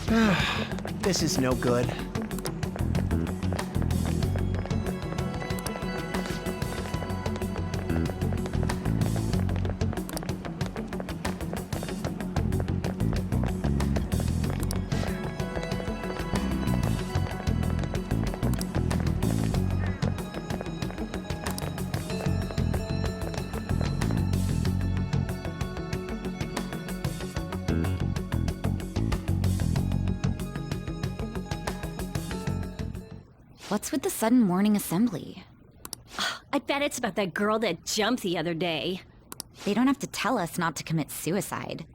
This is no good. What's with the sudden morning assembly? I bet it's about that girl that jumped the other day. They don't have to tell us not to commit suicide.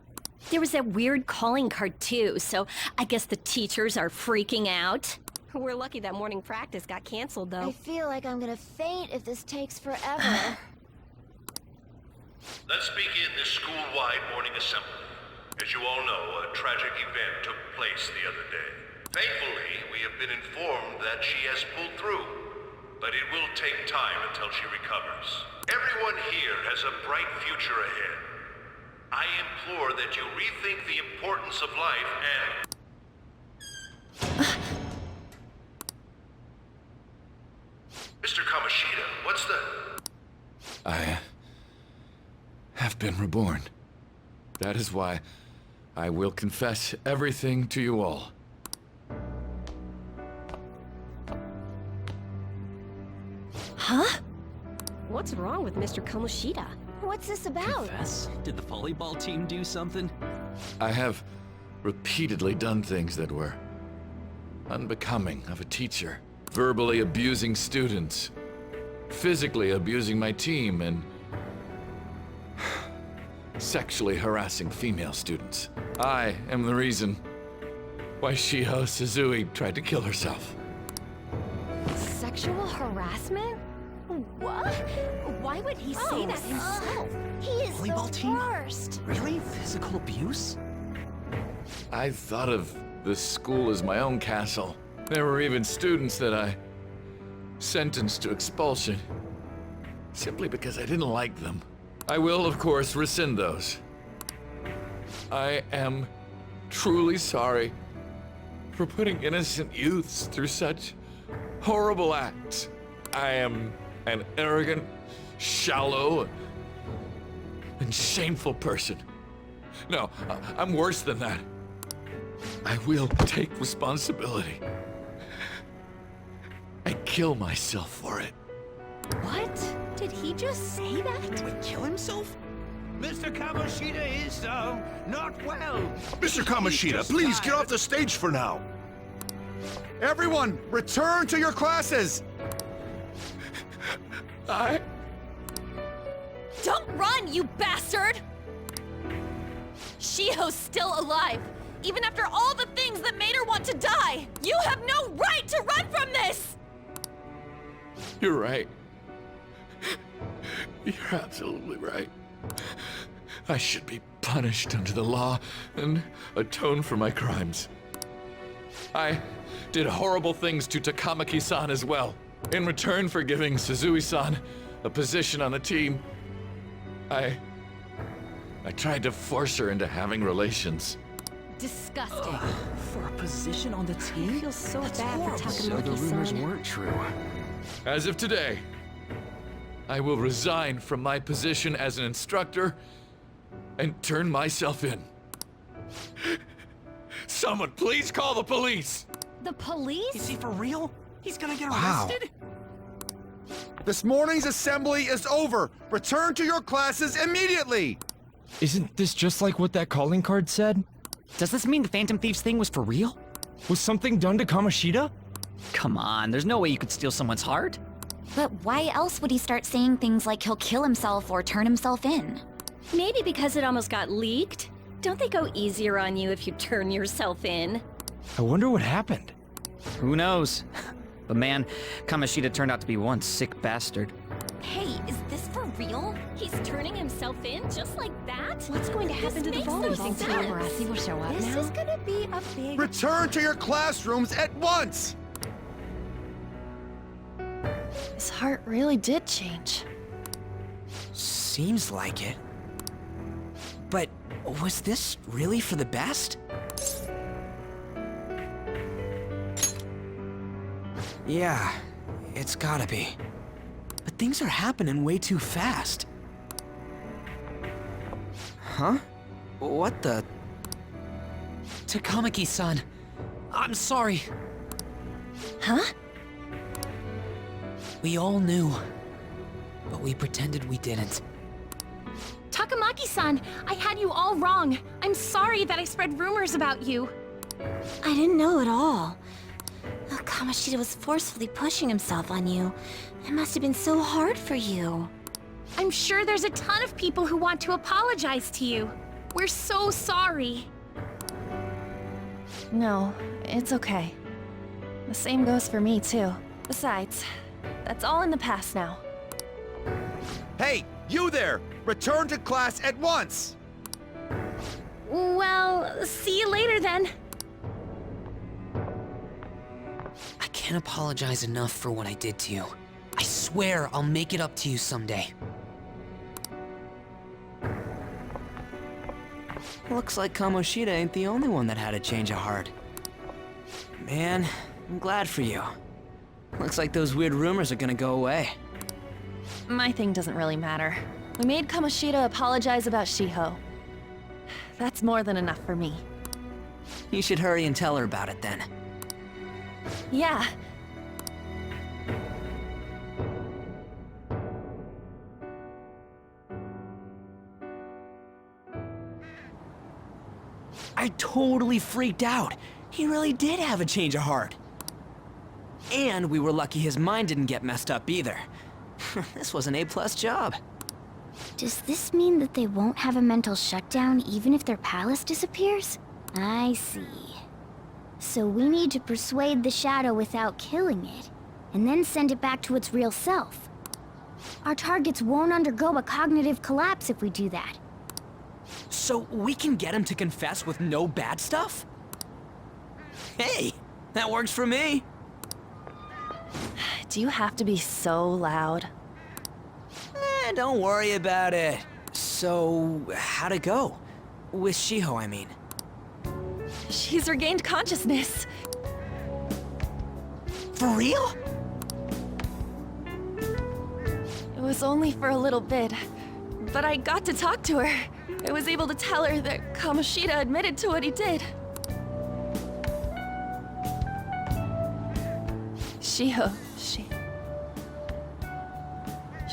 There was that weird calling card too, so I guess the teachers are freaking out. We're lucky that morning practice got canceled though. I feel like I'm gonna faint if this takes forever. Let's begin this school-wide morning assembly. As you all know, a tragic event took place the other day. Thankfully, we have been informed that she has pulled through, but it will take time until she recovers. Everyone here has a bright future ahead. I implore that you rethink the importance of life and... Mr. Kamoshida, what's the... I have been reborn. That is why I will confess everything to you all. Huh? What's wrong with Mr. Kamoshida? What's this about? Confess? Did the volleyball team do something? I have repeatedly done things that were unbecoming of a teacher. Verbally abusing students, physically abusing my team, and sexually harassing female students. I am the reason why Shiho Suzui tried to kill herself. Sexual harassment? What? Why would he say that himself? He is Volleyball the team? worst. Really? Physical abuse? I thought of the school as my own castle. There were even students that I sentenced to expulsion, simply because I didn't like them. I will, of course, rescind those. I am truly sorry for putting innocent youths through such horrible acts. I am an arrogant, shallow, and shameful person. No, I'm worse than that. I will take responsibility and kill myself for it. What? Did he just say that? Would kill himself? Mr. Kamoshida is, not well. Mr. Kamoshida, please get off the stage for now. Everyone, return to your classes! Don't run, you bastard! Shiho's still alive, even after all the things that made her want to die! You have no right to run from this! You're right. You're absolutely right. I should be punished under the law and atone for my crimes. I did horrible things to Takamaki-san as well. In return for giving Suzui-san a position on the team, I tried to force her into having relations. Disgusting. For a position on the I team? feel so That's bad horrible. for So the rumors Takamaki-san. weren't true. As of today, I will resign from my position as an instructor and turn myself in. Someone please call the police! The police? Is he for real? He's gonna get Wow. arrested? This morning's assembly is over. Return to your classes immediately! Isn't this just like what that calling card said? Does this mean the Phantom Thieves thing was for real? Was something done to Kamoshida? Come on, there's no way you could steal someone's heart. But why else would he start saying things like he'll kill himself or turn himself in? Maybe because it almost got leaked. Don't they go easier on you if you turn yourself in? I wonder what happened. Who knows? But man, Kamoshida turned out to be one sick bastard. Hey, is this for real? He's turning himself in just like that? What's going to happen to the volleyball team? Paparazzi will show up This is gonna be a big... Return to your classrooms at once! His heart really did change. Seems like it. But was this really for the best? Yeah, it's gotta be. But things are happening way too fast. Huh? What the? Takamaki-san, I'm sorry. Huh? We all knew, but we pretended we didn't. Takamaki-san, I had you all wrong. I'm sorry that I spread rumors about you. I didn't know at all. Oh, Kamoshida was forcefully pushing himself on you. It must have been so hard for you. I'm sure there's a ton of people who want to apologize to you. We're so sorry. No, it's okay. The same goes for me, too. Besides, that's all in the past now. Hey, you there! Return to class at once! Well, see you later then. I can't apologize enough for what I did to you. I swear I'll make it up to you someday. Looks like Kamoshida ain't the only one that had a change of heart. Man, I'm glad for you. Looks like those weird rumors are gonna go away. My thing doesn't really matter. We made Kamoshida apologize about Shiho. That's more than enough for me. You should hurry and tell her about it then. Yeah. I totally freaked out. He really did have a change of heart. And we were lucky his mind didn't get messed up either. This was an A+ job. Does this mean that they won't have a mental shutdown even if their palace disappears? I see. So we need to persuade the shadow without killing it, and then send it back to its real self. Our targets won't undergo a cognitive collapse if we do that. So we can get him to confess with no bad stuff? Hey, that works for me. Do you have to be so loud? Don't worry about it. So, how'd it go? With Shiho, I mean. She's regained consciousness. For real? It was only for a little bit, but I got to talk to her. I was able to tell her that Kamoshida admitted to what he did. Shiho,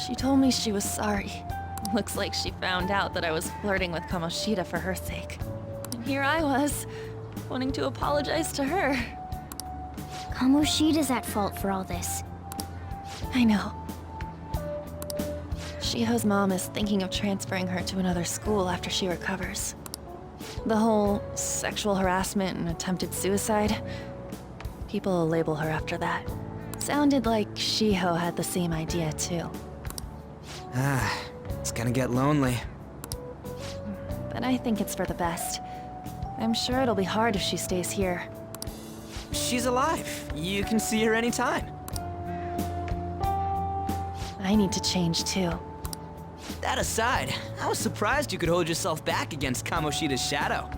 She told me she was sorry. Looks like she found out that I was flirting with Kamoshida for her sake. And here I was, wanting to apologize to her. Kamoshida's at fault for all this. I know. Shiho's mom is thinking of transferring her to another school after she recovers. The whole sexual harassment and attempted suicide, people will label her after that. Sounded like Shiho had the same idea too. It's gonna get lonely. But I think it's for the best. I'm sure it'll be hard if she stays here. She's alive. You can see her anytime. I need to change too. That aside, I was surprised you could hold yourself back against Kamoshida's shadow.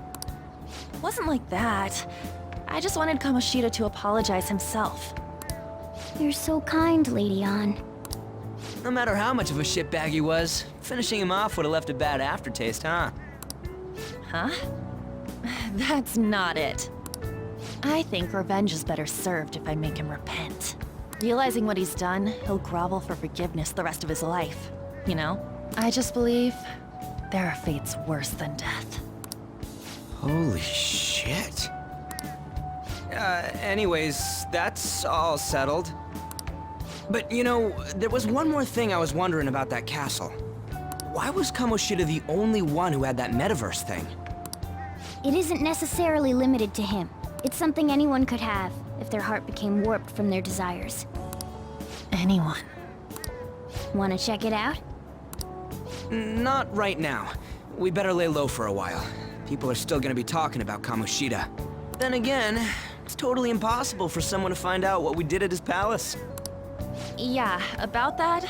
It wasn't like that. I just wanted Kamoshida to apologize himself. You're so kind, Lady Ann. No matter how much of a shitbag he was, finishing him off would have left a bad aftertaste, huh? Huh? That's not it. I think revenge is better served if I make him repent. Realizing what he's done, he'll grovel for forgiveness the rest of his life. You know? I just believe there are fates worse than death. Holy shit. Anyways, that's all settled. But you know, there was one more thing I was wondering about that castle. Why was Kamoshida the only one who had that metaverse thing? It isn't necessarily limited to him. It's something anyone could have, if their heart became warped from their desires. Anyone. Wanna check it out? Not right now. We better lay low for a while. People are still gonna be talking about Kamoshida. Then again, it's totally impossible for someone to find out what we did at his palace. Yeah, about that,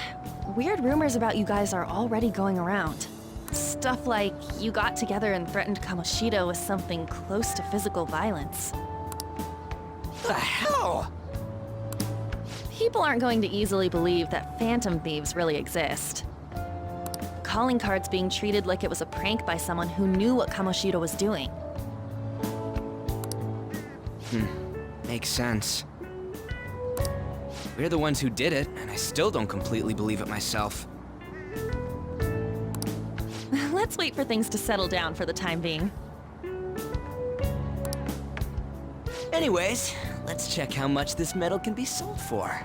weird rumors about you guys are already going around. Stuff like you got together and threatened Kamoshida with something close to physical violence. The hell? People aren't going to easily believe that phantom thieves really exist. Calling cards being treated like it was a prank by someone who knew what Kamoshida was doing. Makes sense. We're the ones who did it, and I still don't completely believe it myself. Let's wait for things to settle down for the time being. Anyways, let's check how much this metal can be sold for.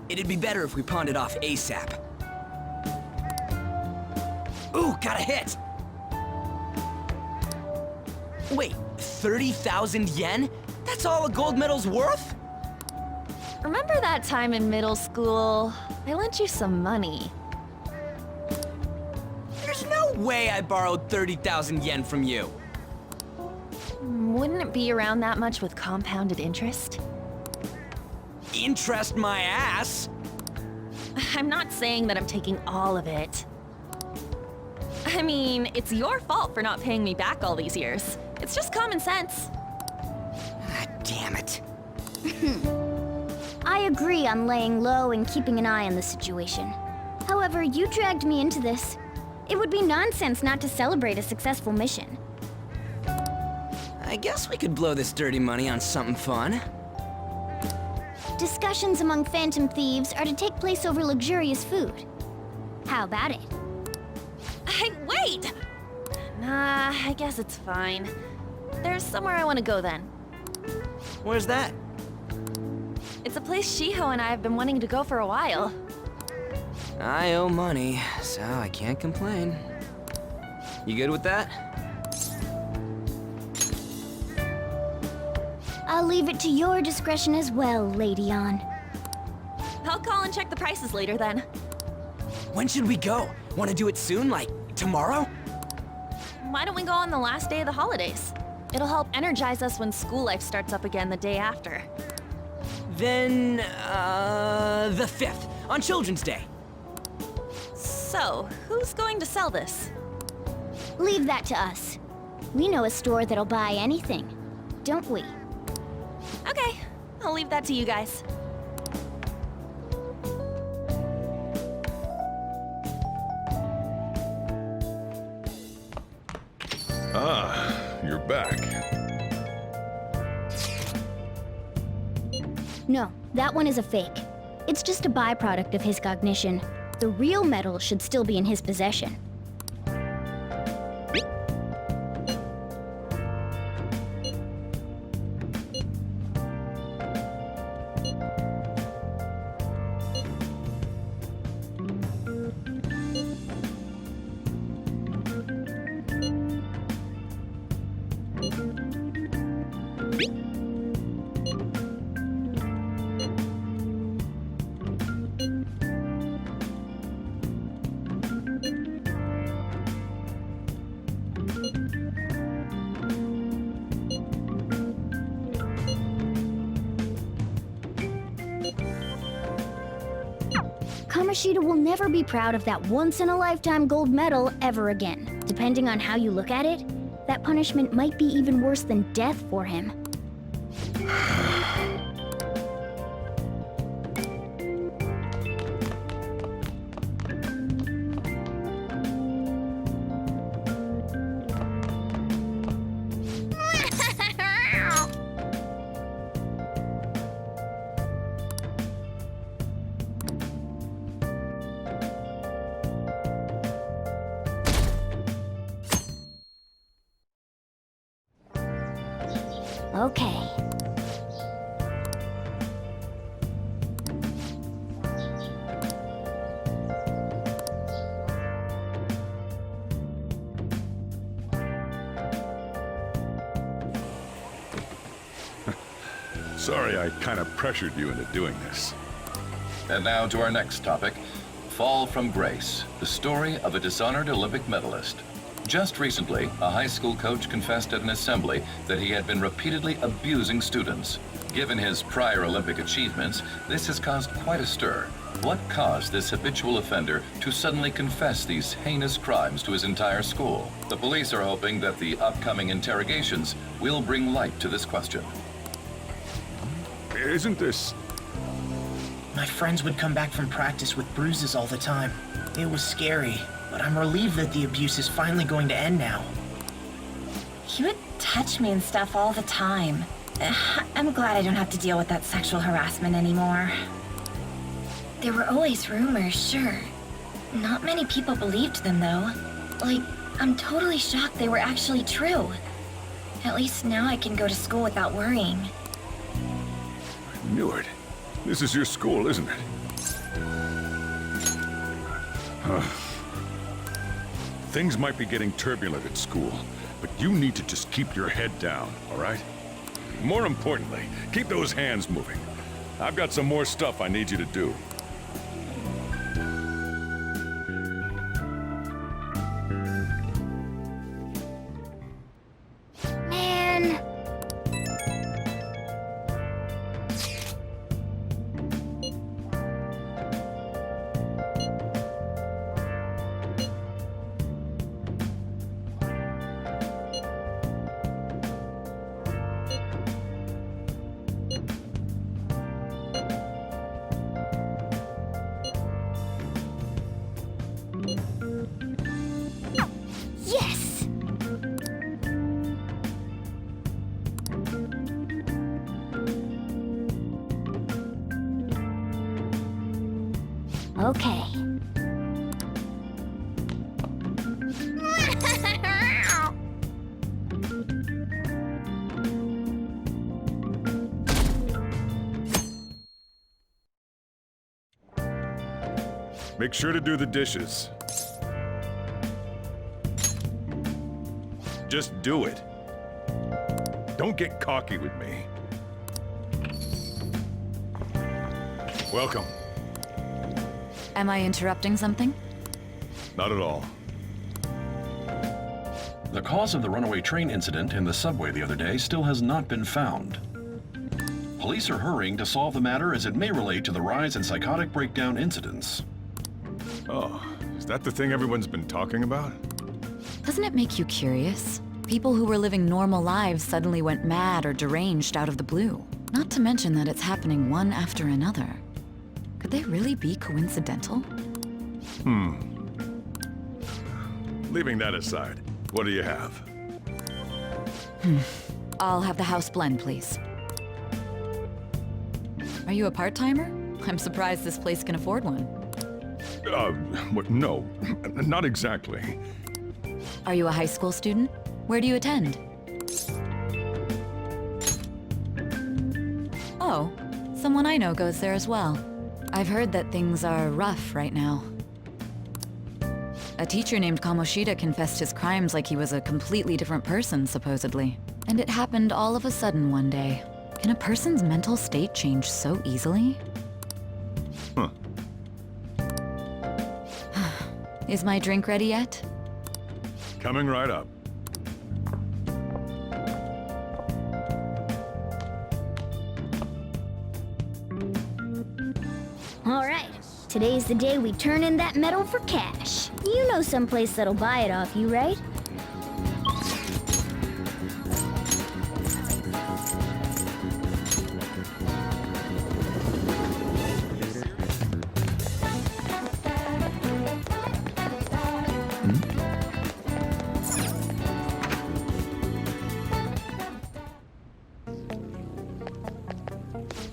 It'd be better if we pawned it off ASAP. Ooh, got a hit! Wait, 30,000 yen? That's all a gold medal's worth? Remember that time in middle school? I lent you some money. There's no way I borrowed 30,000 yen from you. Wouldn't it be around that much with compounded interest? Interest my ass! I'm not saying that I'm taking all of it. I mean, it's your fault for not paying me back all these years. It's just common sense. Ah, damn it. I agree on laying low and keeping an eye on the situation. However, you dragged me into this. It would be nonsense not to celebrate a successful mission. I guess we could blow this dirty money on something fun. Discussions among phantom thieves are to take place over luxurious food. How about it? Hey, wait! Nah, I guess it's fine. There's somewhere I want to go then. Where's that? It's a place Shiho and I have been wanting to go for a while. I owe money, so I can't complain. You good with that? I'll leave it to your discretion as well, Lady On. I'll call and check the prices later then. When should we go? Want to do it soon, like tomorrow? Why don't we go on the last day of the holidays? It'll help energize us when school life starts up again the day after. Then, the 5th, on Children's Day. So, who's going to sell this? Leave that to us. We know a store that'll buy anything, don't we? Okay, I'll leave that to you guys. Ah, you're back. No, that one is a fake. It's just a byproduct of his cognition. The real metal should still be in his possession. Kamoshida will never be proud of that once-in-a-lifetime gold medal ever again. Depending on how you look at it, that punishment might be even worse than death for him. Okay. Sorry I kind of pressured you into doing this. And now to our next topic, Fall from Grace, the story of a dishonored Olympic medalist. Just recently, a high school coach confessed at an assembly that he had been repeatedly abusing students. Given his prior Olympic achievements, this has caused quite a stir. What caused this habitual offender to suddenly confess these heinous crimes to his entire school? The police are hoping that the upcoming interrogations will bring light to this question. Isn't this My friends would come back from practice with bruises all the time. It was scary, but I'm relieved that the abuse is finally going to end now. He would touch me and stuff all the time. I'm glad I don't have to deal with that sexual harassment anymore. There were always rumors, sure. Not many people believed them, though. Like, I'm totally shocked they were actually true. At least now I can go to school without worrying. I knew it. This is your school, isn't it? Things might be getting turbulent at school, but you need to just keep your head down, all right? More importantly, keep those hands moving. I've got some more stuff I need you to do. Man. Yes! Okay. Make sure to do the dishes. Just do it. Don't get cocky with me. Welcome. Am I interrupting something? Not at all. The cause of the runaway train incident in the subway the other day still has not been found. Police are hurrying to solve the matter as it may relate to the rise in psychotic breakdown incidents. Oh, is that the thing everyone's been talking about? Doesn't it make you curious? People who were living normal lives suddenly went mad or deranged out of the blue. Not to mention that it's happening one after another. Could they really be coincidental? Leaving that aside, what do you have? I'll have the house blend, please. Are you a part-timer? I'm surprised this place can afford one. No, not exactly. Are you a high school student? Where do you attend? Oh, someone I know goes there as well. I've heard that things are rough right now. A teacher named Kamoshida confessed his crimes like he was a completely different person, supposedly. And it happened all of a sudden one day. Can a person's mental state change so easily? Huh. Is my drink ready yet? Coming right up. All right. Today's the day we turn in that metal for cash. You know someplace that'll buy it off you, right?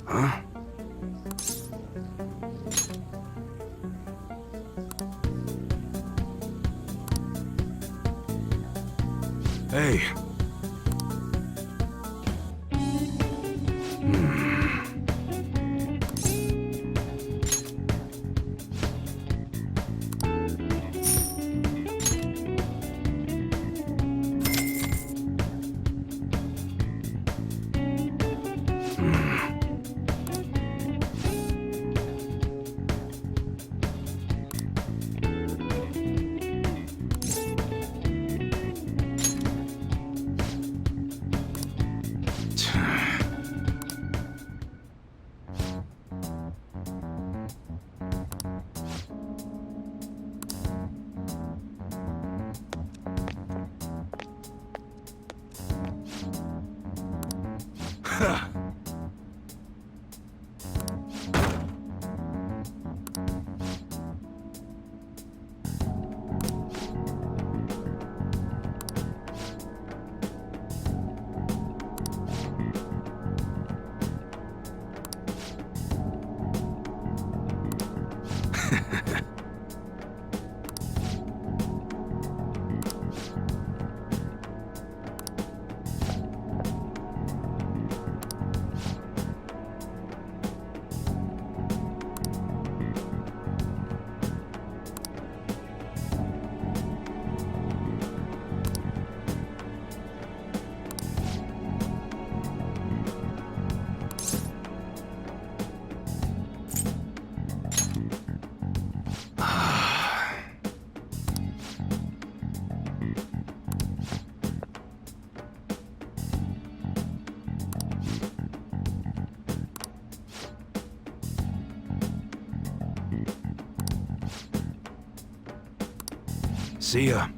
Huh? Hey. See ya.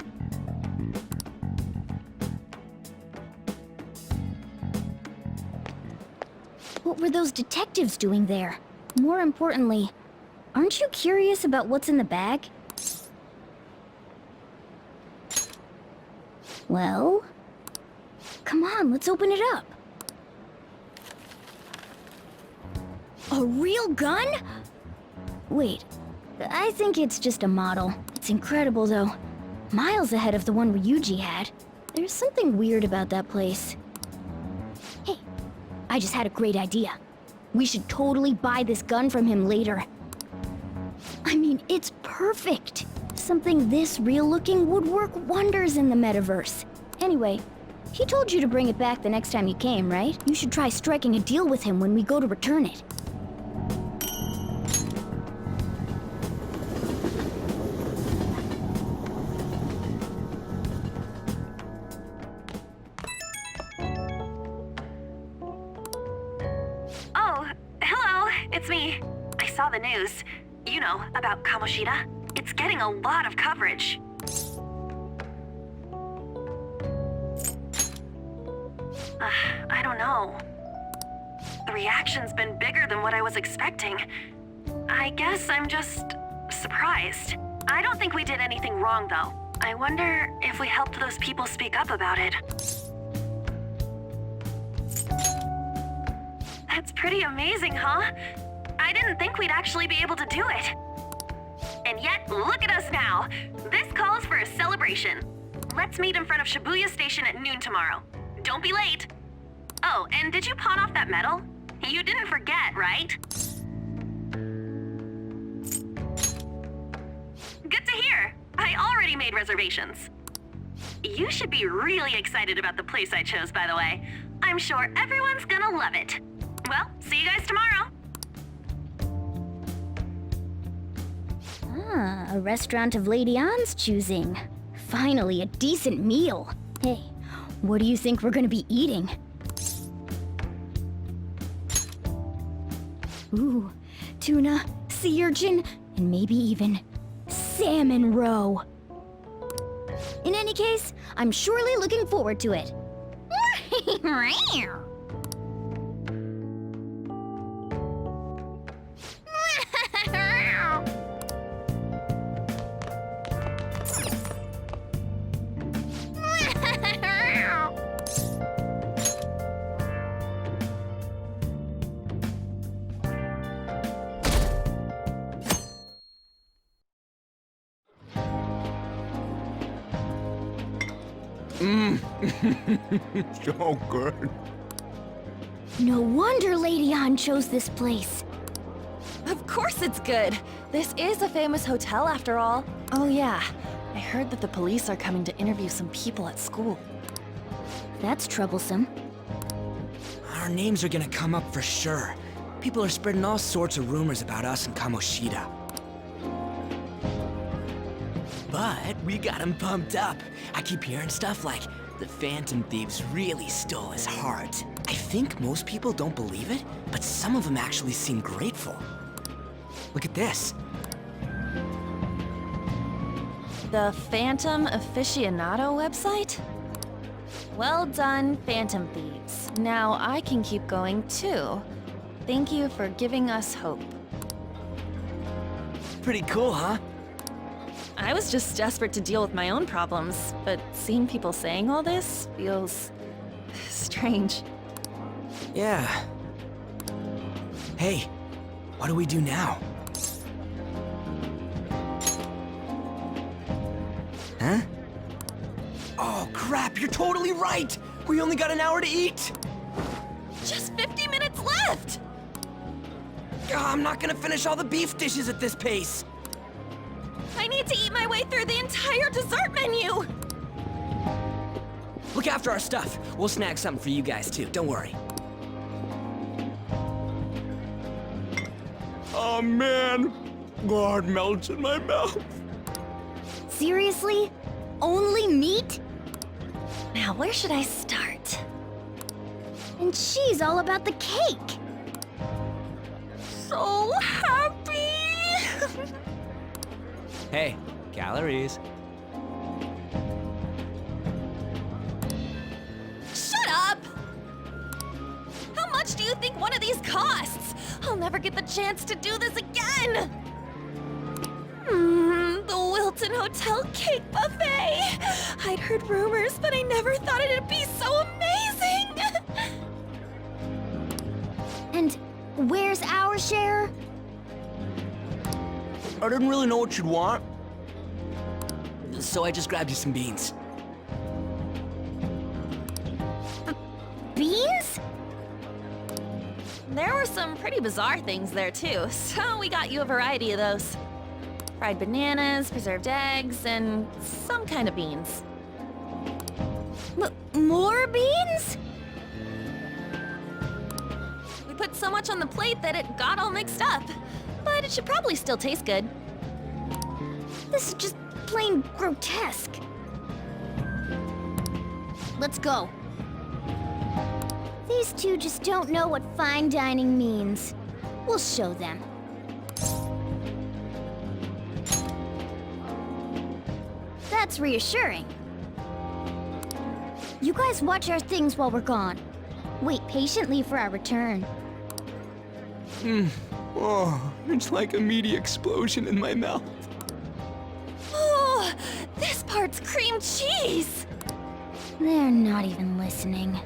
What were those detectives doing there? More importantly, aren't you curious about what's in the bag? Well? Come on, let's open it up. A real gun? Wait, I think it's just a model. It's incredible, though. Miles ahead of the one Ryuji had. There's something weird about that place. Hey, I just had a great idea. We should totally buy this gun from him later. I mean, it's perfect. Something this real-looking would work wonders in the metaverse. Anyway, he told you to bring it back the next time you came, right? You should try striking a deal with him when we go to return it. Oh, hello, it's me. I saw the news. You know, about Kamoshida. It's getting a lot of coverage. I don't know. The reaction's been bigger than what I was expecting. I guess I'm just surprised. I don't think we did anything wrong, though. I wonder if we helped those people speak up about it. That's pretty amazing, huh? I didn't think we'd actually be able to do it. And yet, look at us now. This calls for a celebration. Let's meet in front of Shibuya Station at noon tomorrow. Don't be late. Oh, and did you pawn off that medal? You didn't forget, right? Good to hear. I already made reservations. You should be really excited about the place I chose, by the way. I'm sure everyone's gonna love it. Well, see you guys tomorrow. Ah, a restaurant of Lady Ann's choosing. Finally, a decent meal. Hey, what do you think we're gonna be eating? Ooh, tuna, sea urchin, and maybe even salmon roe. In any case, I'm surely looking forward to it. So good. No wonder Lady Ann chose this place. Of course it's good. This is a famous hotel after all. Oh yeah, I heard that the police are coming to interview some people at school. That's troublesome. Our names are gonna come up for sure. People are spreading all sorts of rumors about us and Kamoshida. But we got him pumped up. I keep hearing stuff like, the Phantom Thieves really stole his heart. I think most people don't believe it, but some of them actually seem grateful. Look at this. The Phantom Aficionado website? Well done, Phantom Thieves. Now I can keep going too. Thank you for giving us hope. Pretty cool, huh? I was just desperate to deal with my own problems, but seeing people saying all this feels strange. Yeah. Hey, what do we do now? Huh? Oh crap, you're totally right! We only got an hour to eat! Just 50 minutes left! I'm not gonna finish all the beef dishes at this pace! I need to eat my way through the entire dessert menu! Look after our stuff. We'll snag something for you guys too, don't worry. Oh man, God melts in my mouth. Seriously? Only meat? Now, where should I start? And she's all about the cake. So happy! Hey, calories. you think one of these costs? I'll never get the chance to do this again! The Wilton Hotel Cake Buffet! I'd heard rumors, but I never thought it'd be so amazing! And where's our share? I didn't really know what you'd want, so I just grabbed you some beans. Beans? There were some pretty bizarre things there too, so we got you a variety of those. Fried bananas, preserved eggs, and some kind of beans. More beans? We put so much on the plate that it got all mixed up. But it should probably still taste good. This is just plain grotesque. Let's go. These two just don't know what fine dining means. We'll show them. That's reassuring. You guys watch our things while we're gone. Wait patiently for our return. Oh, it's like a meaty explosion in my mouth. Oh, this part's cream cheese! They're not even listening.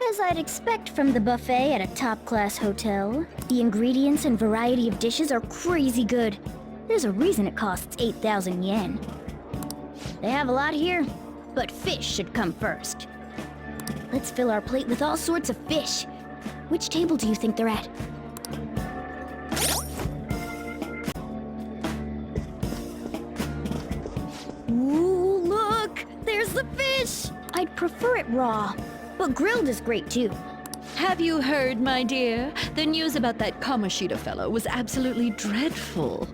As I'd expect from the buffet at a top-class hotel, the ingredients and variety of dishes are crazy good. There's a reason it costs 8,000 yen. They have a lot here, but fish should come first. Let's fill our plate with all sorts of fish. Which table do you think they're at? Ooh, look! There's the fish! I'd prefer it raw, but grilled is great too. Have you heard, my dear? The news about that Kamoshida fellow was absolutely dreadful.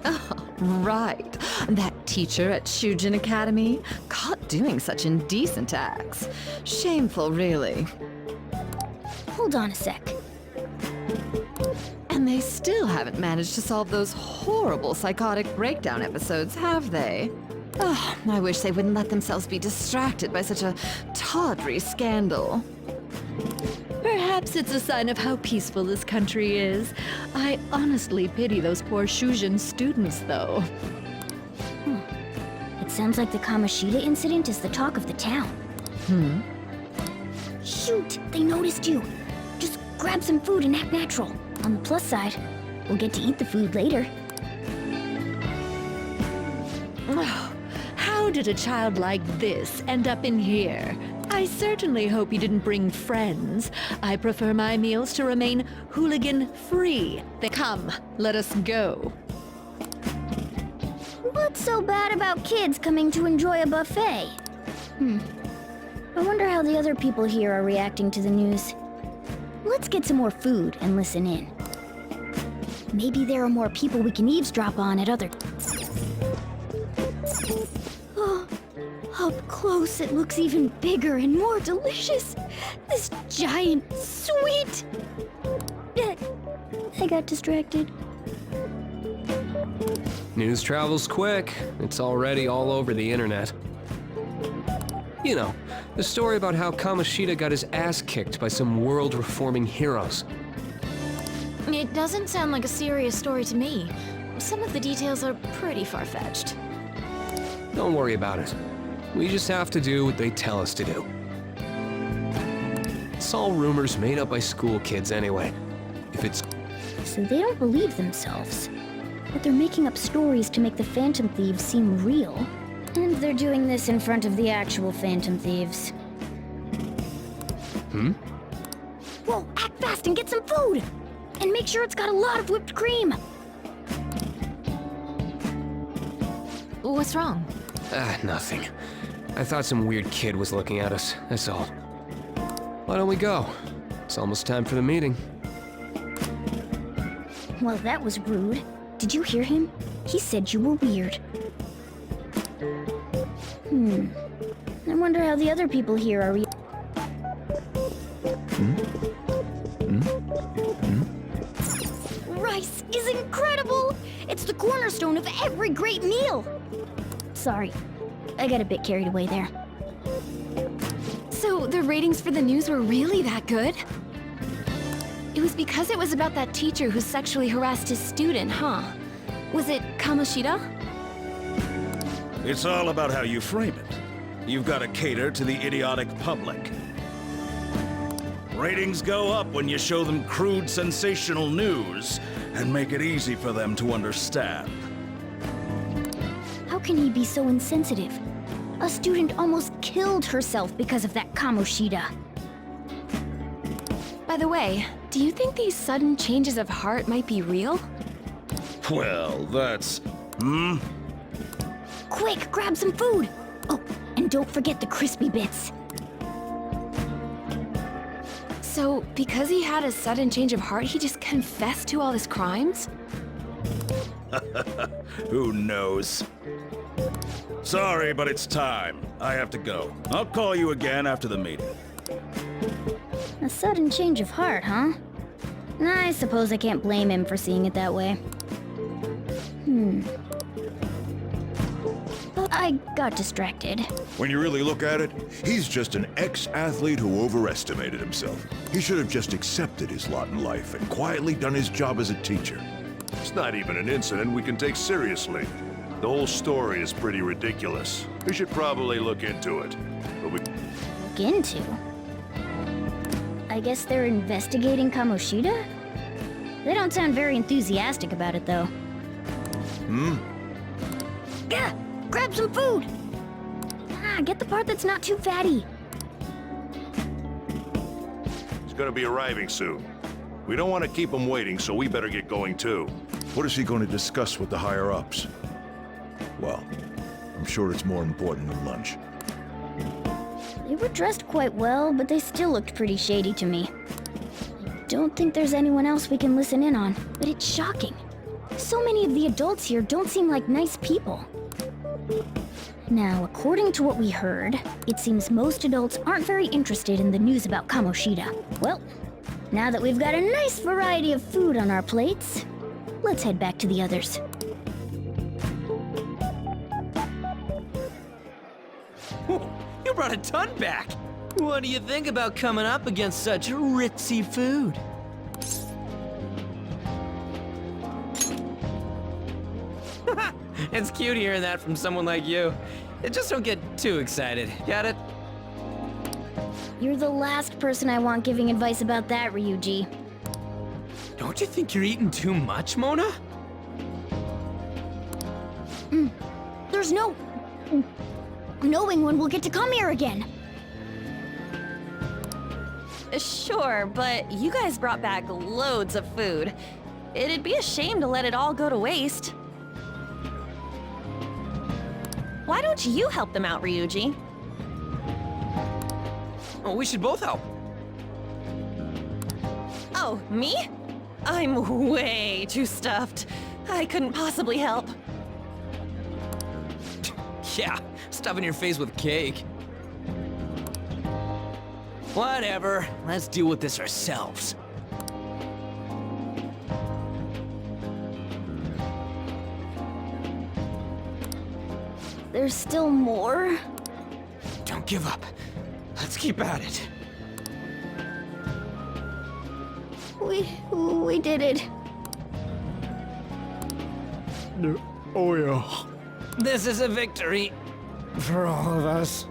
Oh, right. That teacher at Shujin Academy, caught doing such indecent acts. Shameful, really. Hold on a sec. And they still haven't managed to solve those horrible psychotic breakdown episodes, have they? Oh, I wish they wouldn't let themselves be distracted by such a tawdry scandal. Perhaps it's a sign of how peaceful this country is. I honestly pity those poor Shujin students, though. It sounds like the Kamoshida incident is the talk of the town. Shoot! They noticed you! Just grab some food and act natural. On the plus side, we'll get to eat the food later. Oh, how did a child like this end up in here? I certainly hope you didn't bring friends. I prefer my meals to remain hooligan-free. Come, let us go. What's so bad about kids coming to enjoy a buffet? I wonder how the other people here are reacting to the news. Let's get some more food and listen in. Maybe there are more people we can eavesdrop on at other... Oh, up close it looks even bigger and more delicious. This giant sweet... I got distracted. News travels quick. It's already all over the internet. You know, the story about how Kamoshida got his ass kicked by some world-reforming heroes. It doesn't sound like a serious story to me. Some of the details are pretty far-fetched. Don't worry about it. We just have to do what they tell us to do. It's all rumors made up by school kids anyway. If it's... So they don't believe themselves. But they're making up stories to make the Phantom Thieves seem real. And they're doing this in front of the actual Phantom Thieves. Whoa, act fast and get some food! And make sure it's got a lot of whipped cream! What's wrong? Nothing. I thought some weird kid was looking at us, that's all. Why don't we go? It's almost time for the meeting. Well, that was rude. Did you hear him? He said you were weird. I wonder how the other people here are Rice is incredible! It's the cornerstone of every great meal! Sorry, I got a bit carried away there. So the ratings for the news were really that good? It was because it was about that teacher who sexually harassed his student, huh? Was it Kamoshida? It's all about how you frame it. You've got to cater to the idiotic public. Ratings go up when you show them crude, sensational news and make it easy for them to understand. How can he be so insensitive? A student almost killed herself because of that Kamoshida. By the way, do you think these sudden changes of heart might be real? Well, that's... Quick, grab some food! Oh, and don't forget the crispy bits. So, because he had a sudden change of heart, he just confessed to all his crimes? Who knows? Sorry, but it's time. I have to go. I'll call you again after the meeting. A sudden change of heart, huh? I suppose I can't blame him for seeing it that way. I got distracted. When you really look at it, he's just an ex-athlete who overestimated himself. He should have just accepted his lot in life and quietly done his job as a teacher. It's not even an incident we can take seriously. The whole story is pretty ridiculous. We should probably look into it. But we... Look into? I guess they're investigating Kamoshida? They don't sound very enthusiastic about it, though. Yeah, grab some food! Get the part that's not too fatty. He's gonna be arriving soon. We don't want to keep him waiting, so we better get going too. What is he going to discuss with the higher-ups? Well, I'm sure it's more important than lunch. They were dressed quite well, but they still looked pretty shady to me. I don't think there's anyone else we can listen in on, but it's shocking. So many of the adults here don't seem like nice people. Now, according to what we heard, it seems most adults aren't very interested in the news about Kamoshida. Well, now that we've got a nice variety of food on our plates, let's head back to the others. You brought a ton back! What do you think about coming up against such ritzy food? It's cute hearing that from someone like you. Just don't get too excited, got it? You're the last person I want giving advice about that, Ryuji. Don't you think you're eating too much, Mona? There's no... knowing when we'll get to come here again. Sure, but you guys brought back loads of food. It'd be a shame to let it all go to waste. Why don't you help them out, Ryuji? Oh, we should both help. Oh, me? I'm way too stuffed. I couldn't possibly help. Yeah, stuffing your face with cake. Whatever, let's deal with this ourselves. There's still more? Don't give up. Let's keep at it. We did it. Oh yeah. This is a victory for all of us.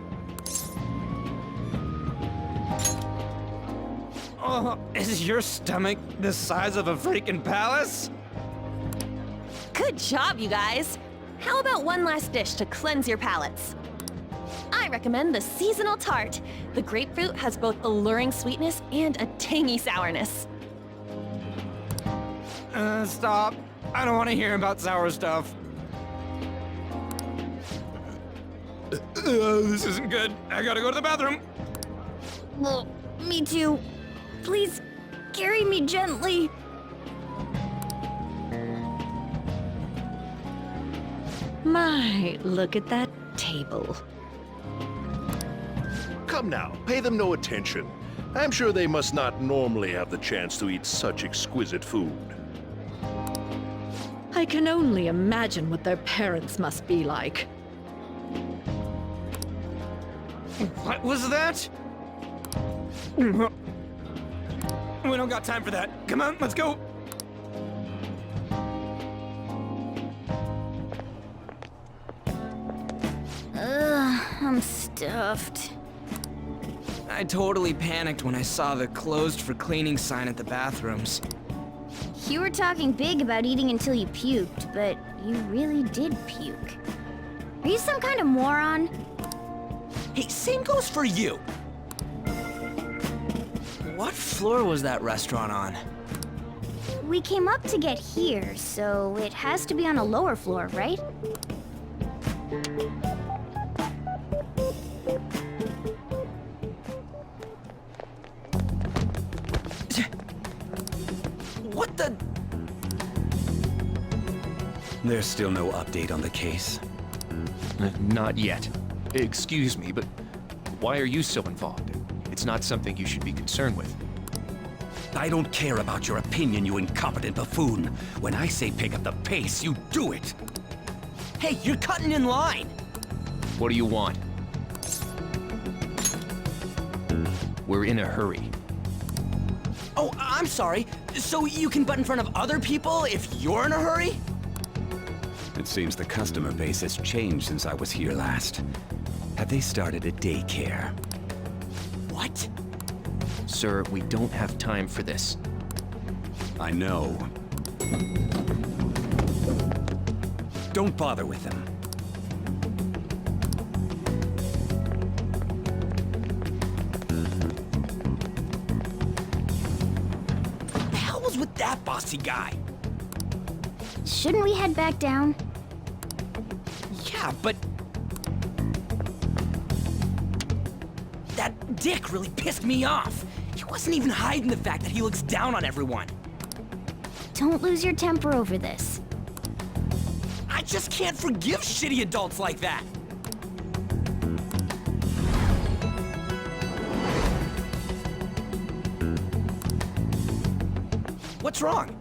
Oh, is your stomach the size of a freaking palace? Good job, you guys. How about one last dish to cleanse your palates? I recommend the seasonal tart. The grapefruit has both alluring sweetness and a tangy sourness. Stop. I don't want to hear about sour stuff. This isn't good. I gotta go to the bathroom. Well, me too. Please, carry me gently. My, look at that table. Come now, pay them no attention. I'm sure they must not normally have the chance to eat such exquisite food. I can only imagine what their parents must be like. What was that? We don't got time for that. Come on, let's go. I'm stuffed. I totally panicked when I saw the closed for cleaning sign at the bathrooms. You were talking big about eating until you puked, but you really did puke. Are you some kind of moron? Hey, same goes for you. What floor was that restaurant on? We came up to get here, so it has to be on a lower floor, right? What the? There's still no update on the case. Not yet. Excuse me, but why are you so involved? It's not something you should be concerned with. I don't care about your opinion, you incompetent buffoon. When I say pick up the pace, you do it. Hey, you're cutting in line. What do you want? We're in a hurry. Oh, I'm sorry. So you can butt in front of other people if you're in a hurry? It seems the customer base has changed since I was here last. Have they started a daycare? What? Sir, we don't have time for this. I know. Don't bother with them. What the hell was with that bossy guy? Shouldn't we head back down? Yeah, but... that dick really pissed me off. He wasn't even hiding the fact that he looks down on everyone. Don't lose your temper over this. I just can't forgive shitty adults like that. What's wrong?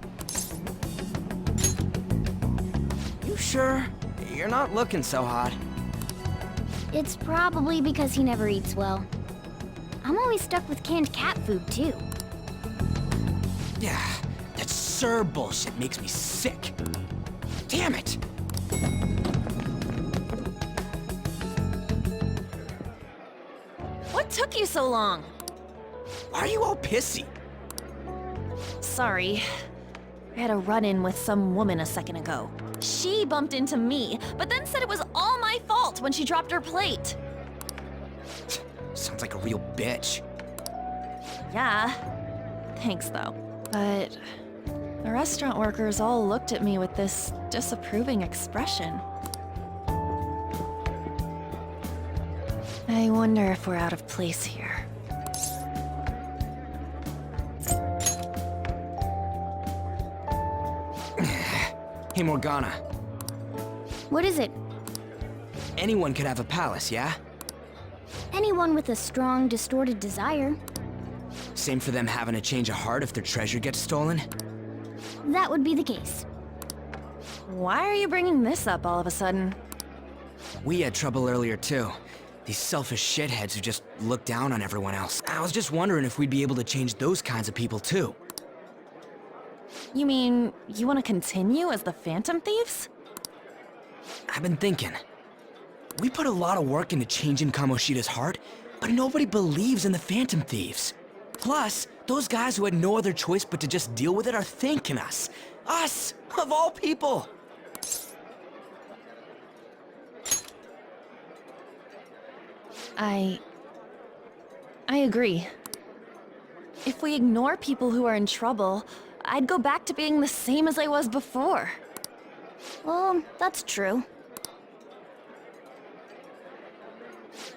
You sure? You're not looking so hot. It's probably because he never eats well. I'm always stuck with canned cat food, too. Yeah, that Sir bullshit makes me sick. Damn it! What took you so long? Why are you all pissy? Sorry. I had a run-in with some woman a second ago. She bumped into me, but then said it was all my fault when she dropped her plate. Sounds like a real bitch. Yeah. Thanks, though. But the restaurant workers all looked at me with this disapproving expression. I wonder if we're out of place here. Hey, Morgana. What is it? Anyone could have a palace, yeah? Anyone with a strong, distorted desire. Same for them having a change of heart if their treasure gets stolen? That would be the case. Why are you bringing this up all of a sudden? We had trouble earlier, too. These selfish shitheads who just look down on everyone else. I was just wondering if we'd be able to change those kinds of people, too. You mean, you want to continue as the Phantom Thieves? I've been thinking. We put a lot of work into changing Kamoshida's heart, but nobody believes in the Phantom Thieves. Plus, those guys who had no other choice but to just deal with it are thanking us. Us, of all people! I agree. If we ignore people who are in trouble, I'd go back to being the same as I was before. Well, that's true.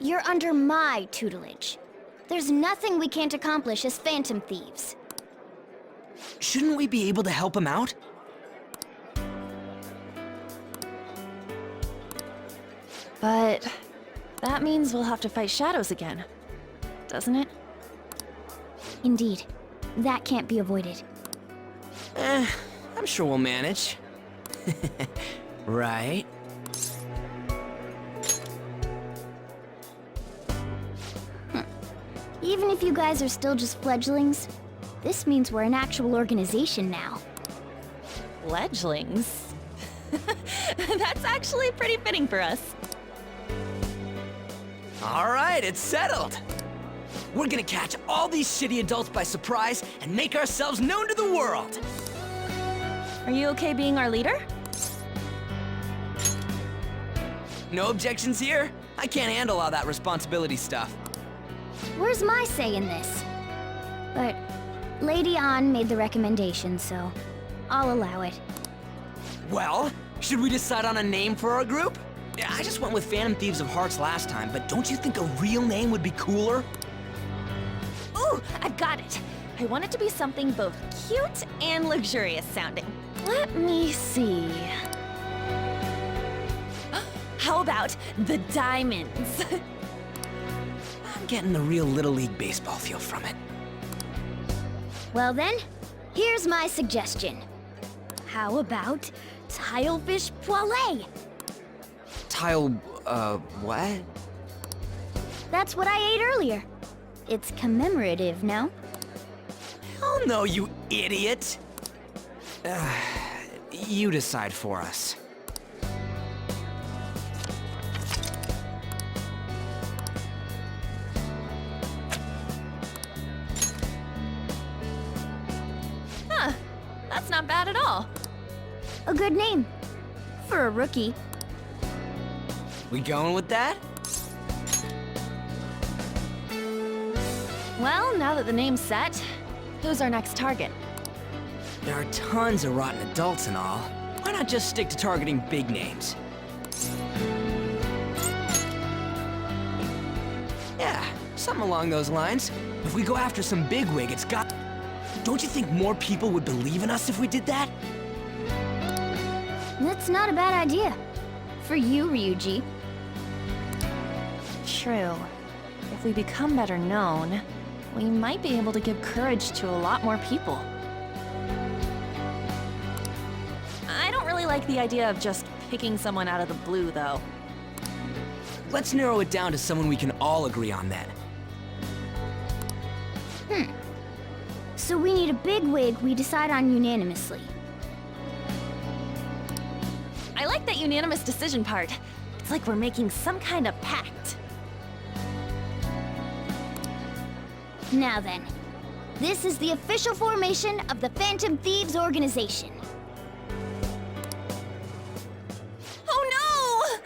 You're under my tutelage. There's nothing we can't accomplish as Phantom Thieves. Shouldn't we be able to help him out? But that means we'll have to fight shadows again, doesn't it? Indeed. That can't be avoided. I'm sure we'll manage. Right? Even if you guys are still just fledglings, this means we're an actual organization now. Fledglings? That's actually pretty fitting for us. All right, it's settled. We're gonna catch all these shitty adults by surprise and make ourselves known to the world. Are you okay being our leader? No objections here? I can't handle all that responsibility stuff. Where's my say in this? But Lady An made the recommendation, so I'll allow it. Well, should we decide on a name for our group? Yeah, I just went with Phantom Thieves of Hearts last time, but don't you think a real name would be cooler? Ooh, I've got it. I want it to be something both cute and luxurious sounding. Let me see. How about the Diamonds? I'm getting the real Little League Baseball feel from it. Well then, here's my suggestion. How about Tilefish Poêlée? What? That's what I ate earlier. It's commemorative, no? Hell no, you idiot! You decide for us. Huh, that's not bad at all. A good name. For a rookie. We going with that? Well, now that the name's set, who's our next target? There are tons of rotten adults and all. Why not just stick to targeting big names? Yeah, something along those lines. If we go after some bigwig, it's got... Don't you think more people would believe in us if we did that? That's not a bad idea. For you, Ryuji. True. If we become better known, we might be able to give courage to a lot more people. I don't really like the idea of just picking someone out of the blue, though. Let's narrow it down to someone we can all agree on then. So we need a bigwig we decide on unanimously. I like that unanimous decision part. It's like we're making some kind of pact. Now then, this is the official formation of the Phantom Thieves organization. Oh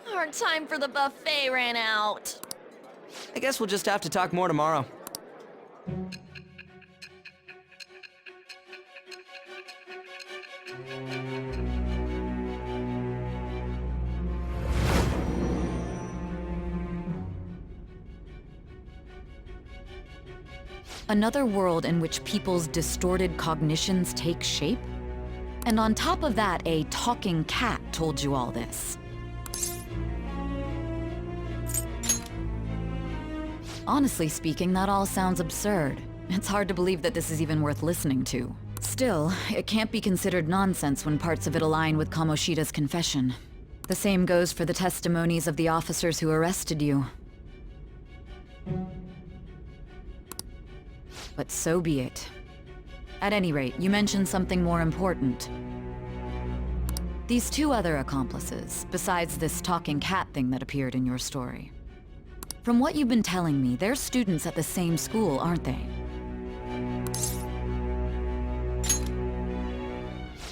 no! Our time for the buffet ran out. I guess we'll just have to talk more tomorrow. Another world in which people's distorted cognitions take shape? And on top of that, a talking cat told you all this. Honestly speaking, that all sounds absurd. It's hard to believe that this is even worth listening to. Still, it can't be considered nonsense when parts of it align with Kamoshida's confession. The same goes for the testimonies of the officers who arrested you. But so be it. At any rate, you mentioned something more important. These two other accomplices, besides this talking cat thing that appeared in your story. From what you've been telling me, they're students at the same school, aren't they?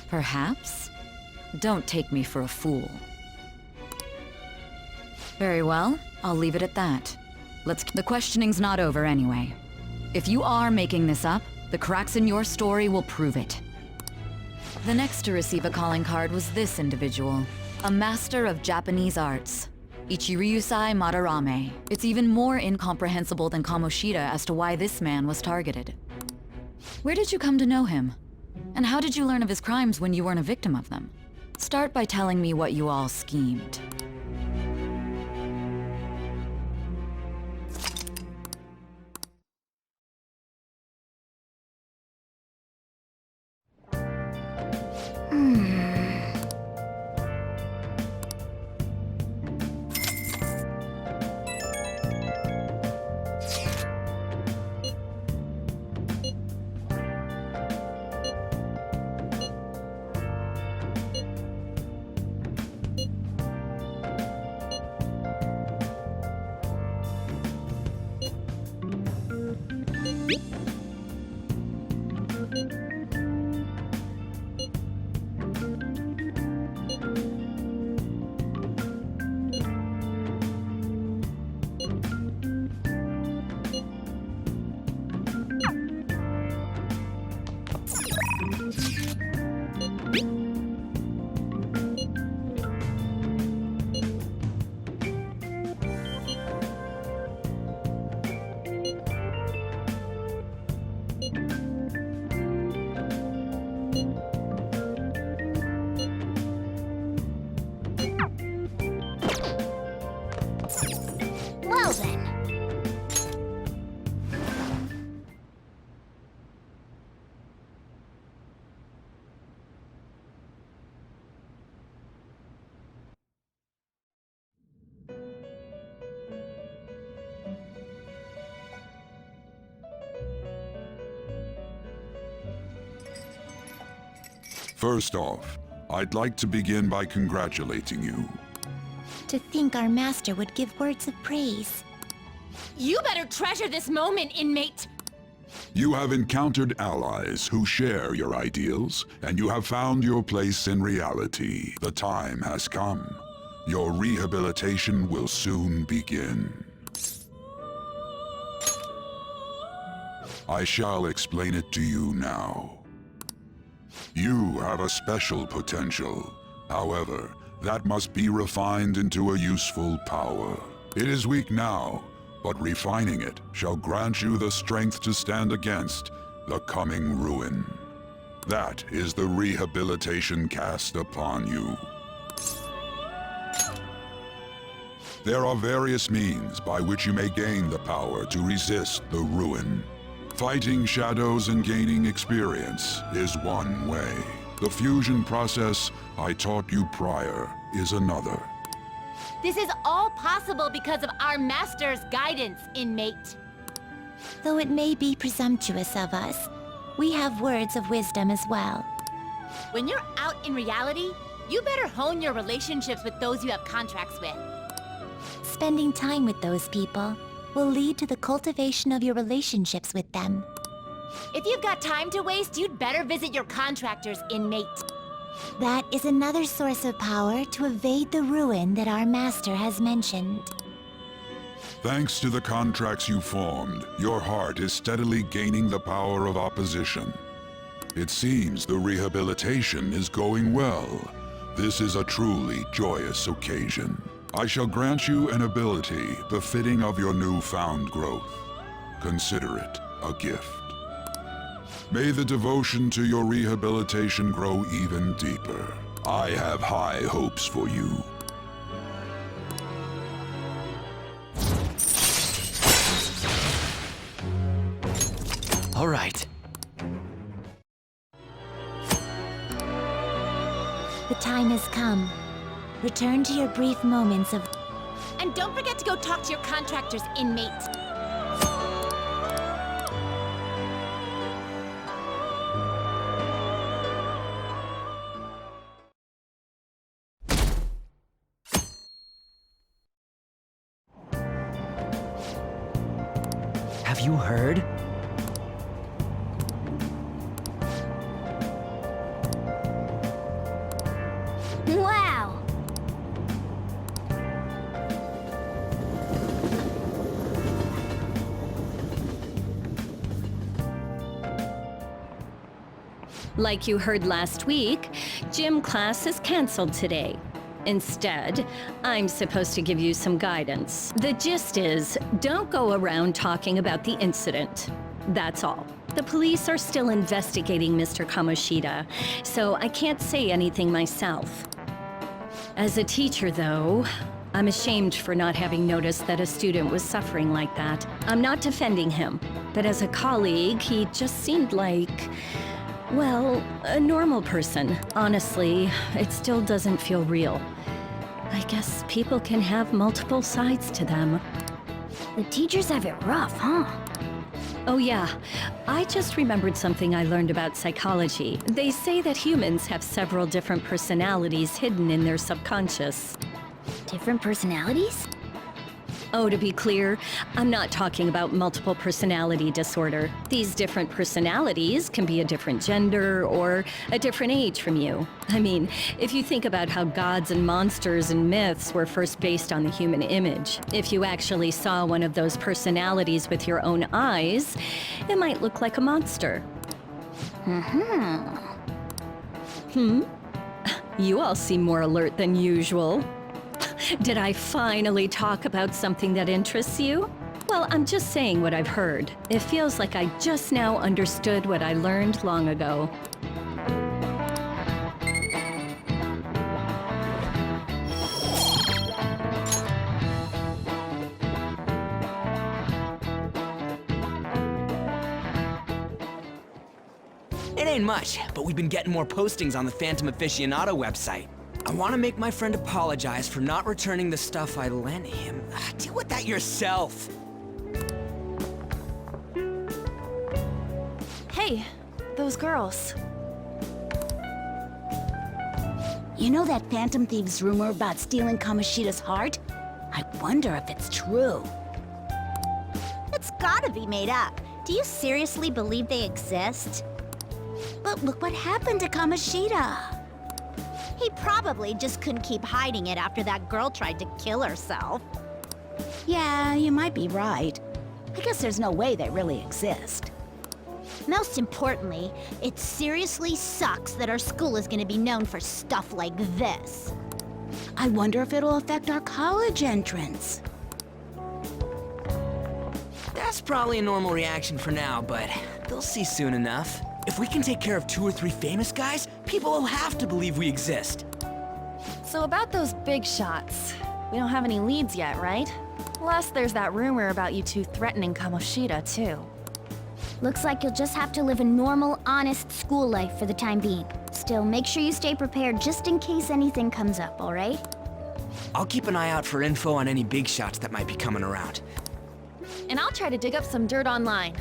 Perhaps? Don't take me for a fool. Very well, I'll leave it at that. The questioning's not over anyway. If you are making this up, the cracks in your story will prove it. The next to receive a calling card was this individual, a master of Japanese arts, Ichiryusai Madarame. It's even more incomprehensible than Kamoshida as to why this man was targeted. Where did you come to know him? And how did you learn of his crimes when you weren't a victim of them? Start by telling me what you all schemed. First off, I'd like to begin by congratulating you. To think our master would give words of praise. You better treasure this moment, inmate! You have encountered allies who share your ideals, and you have found your place in reality. The time has come. Your rehabilitation will soon begin. I shall explain it to you now. You have a special potential. However, that must be refined into a useful power. It is weak now, but refining it shall grant you the strength to stand against the coming ruin. That is the rehabilitation cast upon you. There are various means by which you may gain the power to resist the ruin. Fighting shadows and gaining experience is one way. The fusion process I taught you prior is another. This is all possible because of our master's guidance, inmate. Though it may be presumptuous of us, we have words of wisdom as well. When you're out in reality, you better hone your relationships with those you have contracts with. Spending time with those people will lead to the cultivation of your relationships with them. If you've got time to waste, you'd better visit your contractors, inmate. That is another source of power to evade the ruin that our master has mentioned. Thanks to the contracts you formed, your heart is steadily gaining the power of opposition. It seems the rehabilitation is going well. This is a truly joyous occasion. I shall grant you an ability befitting of your newfound growth. Consider it a gift. May the devotion to your rehabilitation grow even deeper. I have high hopes for you. All right. The time has come. Return to your brief moments of... And don't forget to go talk to your contractors, inmate. Have you heard? Wow! Like you heard last week, gym class is canceled today. Instead, I'm supposed to give you some guidance. The gist is, don't go around talking about the incident. That's all. The police are still investigating Mr. Kamoshida, so I can't say anything myself. As a teacher, though, I'm ashamed for not having noticed that a student was suffering like that. I'm not defending him, but as a colleague, he just seemed like, well, a normal person. Honestly, it still doesn't feel real. I guess people can have multiple sides to them. The teachers have it rough, huh? Oh yeah, I just remembered something I learned about psychology. They say that humans have several different personalities hidden in their subconscious. Different personalities? Oh, to be clear, I'm not talking about multiple personality disorder. These different personalities can be a different gender or a different age from you. I mean, if you think about how gods and monsters and myths were first based on the human image, if you actually saw one of those personalities with your own eyes, it might look like a monster. You all seem more alert than usual. Did I finally talk about something that interests you? Well, I'm just saying what I've heard. It feels like I just now understood what I learned long ago. It ain't much, but we've been getting more postings on the Phantom Aficionado website. I want to make my friend apologize for not returning the stuff I lent him. Deal with that yourself. Hey, those girls. You know that Phantom Thieves rumor about stealing Kamoshida's heart? I wonder if it's true. It's gotta be made up. Do you seriously believe they exist? But look what happened to Kamoshida. He probably just couldn't keep hiding it after that girl tried to kill herself. Yeah, you might be right. I guess there's no way they really exist. Most importantly, it seriously sucks that our school is gonna be known for stuff like this. I wonder if it'll affect our college entrance. That's probably a normal reaction for now, but they'll see soon enough. If we can take care of 2 or 3 famous guys, people will have to believe we exist. So about those big shots, we don't have any leads yet, right? Plus, there's that rumor about you two threatening Kamoshida, too. Looks like you'll just have to live a normal, honest school life for the time being. Still, make sure you stay prepared just in case anything comes up, alright? I'll keep an eye out for info on any big shots that might be coming around. And I'll try to dig up some dirt online.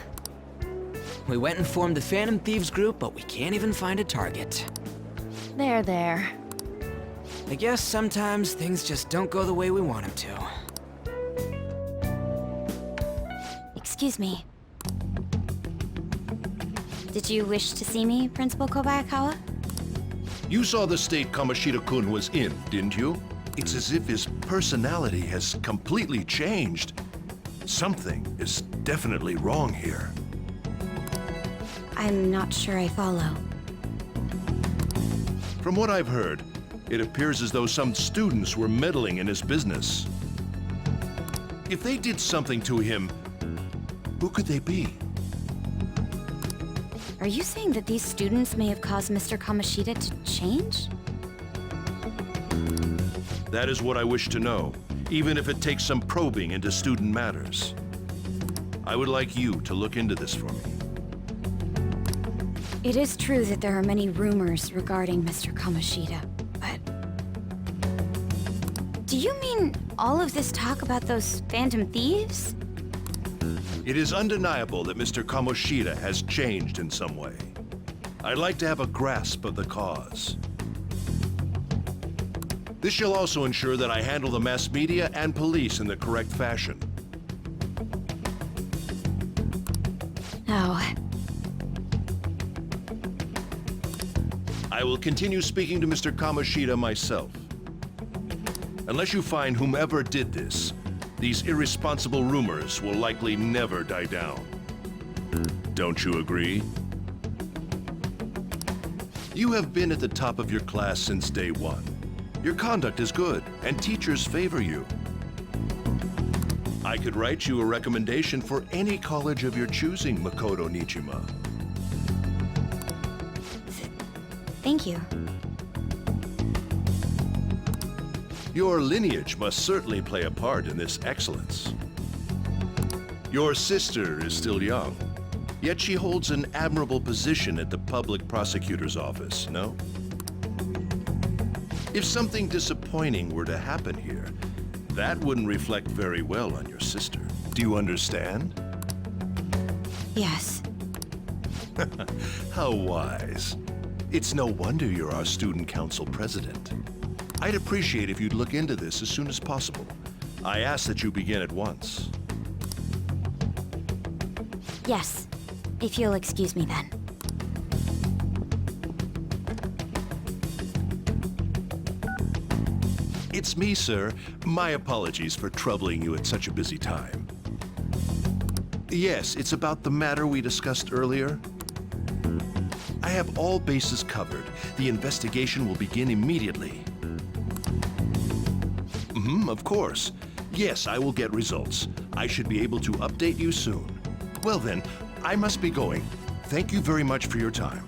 We went and formed the Phantom Thieves group, but we can't even find a target. There. I guess sometimes things just don't go the way we want them to. Excuse me. Did you wish to see me, Principal Kobayakawa? You saw the state Kamoshida-kun was in, didn't you? It's as if his personality has completely changed. Something is definitely wrong here. I'm not sure I follow. From what I've heard, it appears as though some students were meddling in his business. If they did something to him, who could they be? Are you saying that these students may have caused Mr. Kamoshida to change? That is what I wish to know, even if it takes some probing into student matters. I would like you to look into this for me. It is true that there are many rumors regarding Mr. Kamoshida, but... Do you mean all of this talk about those Phantom Thieves? It is undeniable that Mr. Kamoshida has changed in some way. I'd like to have a grasp of the cause. This shall also ensure that I handle the mass media and police in the correct fashion. No. I will continue speaking to Mr. Kamoshida myself. Unless you find whomever did this, these irresponsible rumors will likely never die down. Don't you agree? You have been at the top of your class since day one. Your conduct is good, and teachers favor you. I could write you a recommendation for any college of your choosing, Makoto Nijima. Thank you. Your lineage must certainly play a part in this excellence. Your sister is still young, yet she holds an admirable position at the public prosecutor's office, no? If something disappointing were to happen here, that wouldn't reflect very well on your sister. Do you understand? Yes. How wise. It's no wonder you're our student council president. I'd appreciate if you'd look into this as soon as possible. I ask that you begin at once. Yes. If you'll excuse me then. It's me, sir. My apologies for troubling you at such a busy time. Yes, it's about the matter we discussed earlier. I have all bases covered. The investigation will begin immediately. Of course. Yes, I will get results. I should be able to update you soon. Well then, I must be going. Thank you very much for your time.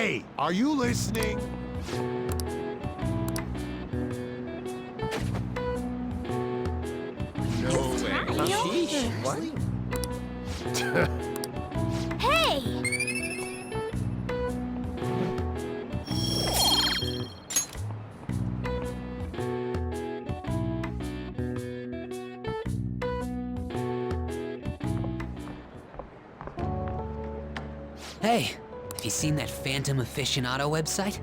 Hey, are you listening? No way. Sheesh. What? Hey! Hey, have you seen that Phantom Aficionado website?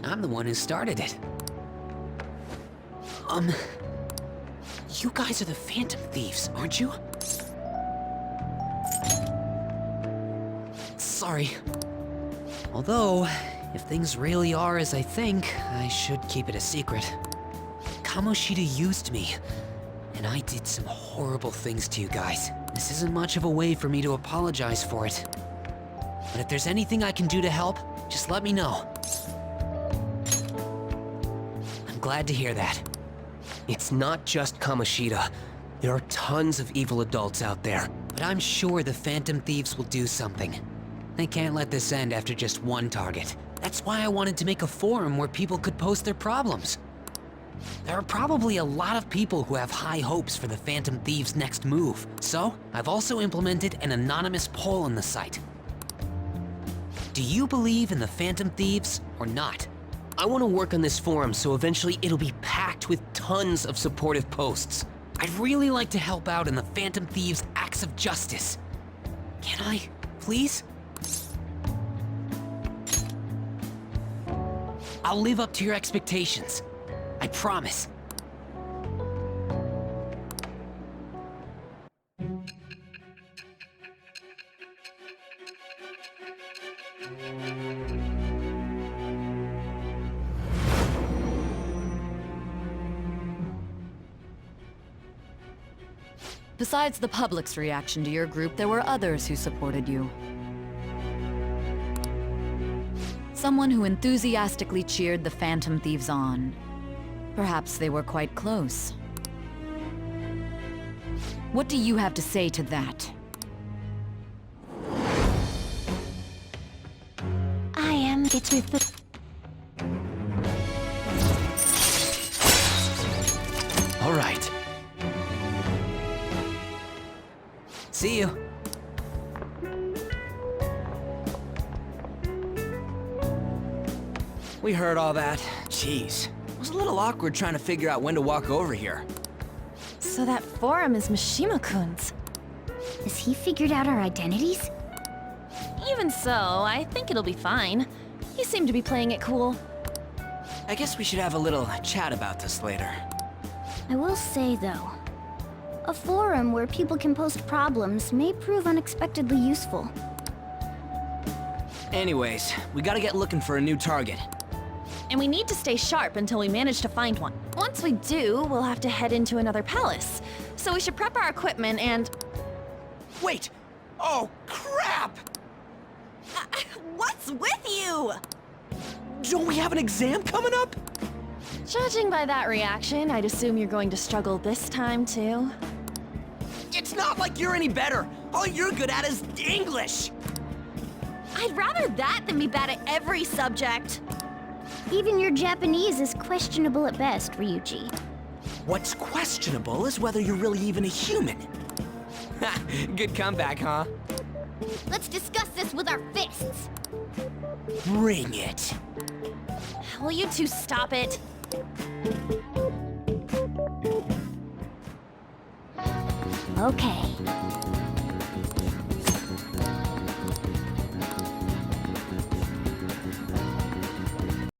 I'm the one who started it. You guys are the Phantom Thieves, aren't you? Sorry. Although, if things really are as I think, I should keep it a secret. Kamoshida used me, and I did some horrible things to you guys. This isn't much of a way for me to apologize for it. But if there's anything I can do to help, just let me know. I'm glad to hear that. It's not just Kamoshida. There are tons of evil adults out there. But I'm sure the Phantom Thieves will do something. They can't let this end after just one target. That's why I wanted to make a forum where people could post their problems. There are probably a lot of people who have high hopes for the Phantom Thieves' next move. So, I've also implemented an anonymous poll on the site. Do you believe in the Phantom Thieves or not? I want to work on this forum so eventually it'll be packed with tons of supportive posts. I'd really like to help out in the Phantom Thieves' acts of justice. Can I, please? I'll live up to your expectations. I promise. Besides the public's reaction to your group, there were others who supported you. Someone who enthusiastically cheered the Phantom Thieves on. Perhaps they were quite close. What do you have to say to that? I am it's with the All right. See you. We heard all that. Jeez. It was a little awkward trying to figure out when to walk over here. So that forum is Mishima-kun's. Has he figured out our identities? Even so, I think it'll be fine. He seemed to be playing it cool. I guess we should have a little chat about this later. I will say, though, a forum where people can post problems may prove unexpectedly useful. Anyways, we gotta get looking for a new target. And we need to stay sharp until we manage to find one. Once we do, we'll have to head into another palace. So we should prep our equipment and... Wait! Oh, crap! What's with you? Don't we have an exam coming up? Judging by that reaction, I'd assume you're going to struggle this time, too. It's not like you're any better. All you're good at is English. I'd rather that than be bad at every subject. Even your Japanese is questionable at best, Ryuji. What's questionable is whether you're really even a human. Good comeback, huh? Let's discuss this with our fists. Bring it. Will you two stop it? Okay.